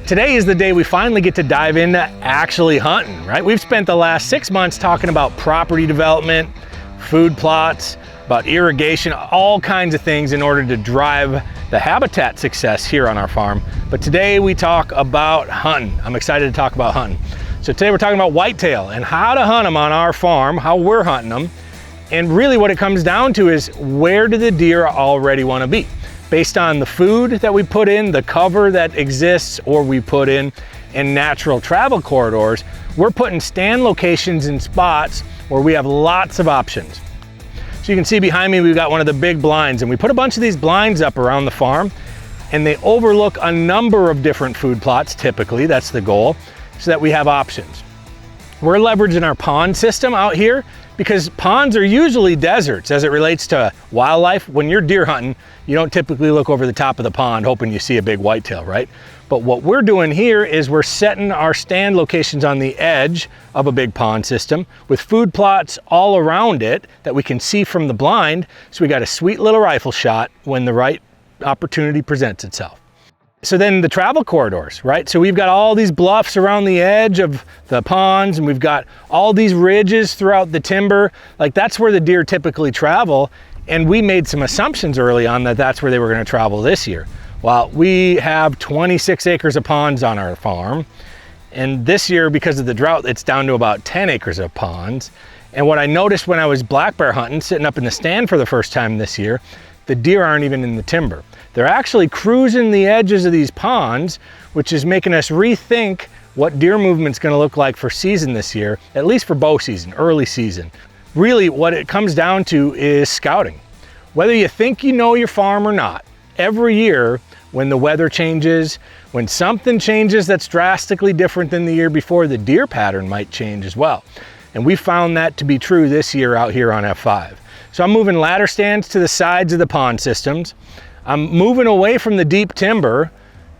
Today is the day we finally get to dive into actually hunting, right? We've spent the last 6 months talking about property development, food plots, about irrigation, all kinds of things in order to drive the habitat success here on our farm. But today we talk about hunting. I'm excited to talk about hunting. So today we're talking about whitetail and how to hunt them on our farm, how we're hunting them. And really what it comes down to is, where do the deer already want to be? Based on the food that we put in, the cover that exists or we put in, and natural travel corridors, we're putting stand locations in spots where we have lots of options. So you can see behind me, we've got one of the big blinds, and we put a bunch of these blinds up around the farm, and they overlook a number of different food plots. Typically, that's the goal, so that we have options. We're leveraging our pond system out here because ponds are usually deserts as it relates to wildlife. When you're deer hunting, you don't typically look over the top of the pond hoping you see a big whitetail, right? But what we're doing here is we're setting our stand locations on the edge of a big pond system with food plots all around it that we can see from the blind. So we got a sweet little rifle shot when the right opportunity presents itself. So then the travel corridors, right? So we've got all these bluffs around the edge of the ponds, and we've got all these ridges throughout the timber. Like, that's where the deer typically travel. And we made some assumptions early on that that's where they were going to travel this year. Well, we have 26 acres of ponds on our farm. And this year, because of the drought, it's down to about 10 acres of ponds. And what I noticed when I was black bear hunting, sitting up in the stand for the first time this year, the deer aren't even in the timber. They're actually cruising the edges of these ponds, which is making us rethink what deer movement's gonna look like for season this year, at least for bow season, early season. Really, what it comes down to is scouting. Whether you think you know your farm or not, every year when the weather changes, when something changes that's drastically different than the year before, the deer pattern might change as well. And we found that to be true this year out here on F5. So I'm moving ladder stands to the sides of the pond systems. I'm moving away from the deep timber.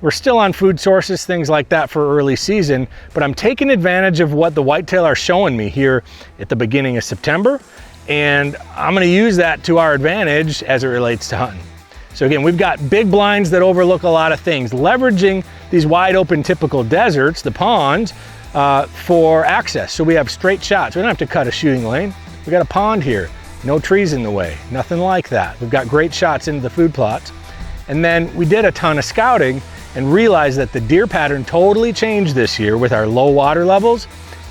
We're still on food sources, things like that for early season, but I'm taking advantage of what the whitetail are showing me here at the beginning of September, and I'm gonna use that to our advantage as it relates to hunting. So again, we've got big blinds that overlook a lot of things, leveraging these wide open typical deserts, the ponds, for access. So we have straight shots. We don't have to cut a shooting lane. We got a pond here. No trees in the way, nothing like that. We've got great shots into the food plots. And then we did a ton of scouting and realized that the deer pattern totally changed this year with our low water levels,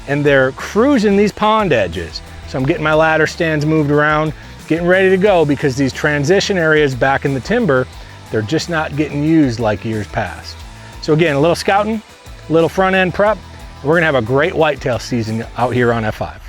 and they're cruising these pond edges. So I'm getting my ladder stands moved around, getting ready to go, because these transition areas back in the timber, they're just not getting used like years past. So again, a little scouting, a little front end prep, and we're gonna have a great whitetail season out here on F5.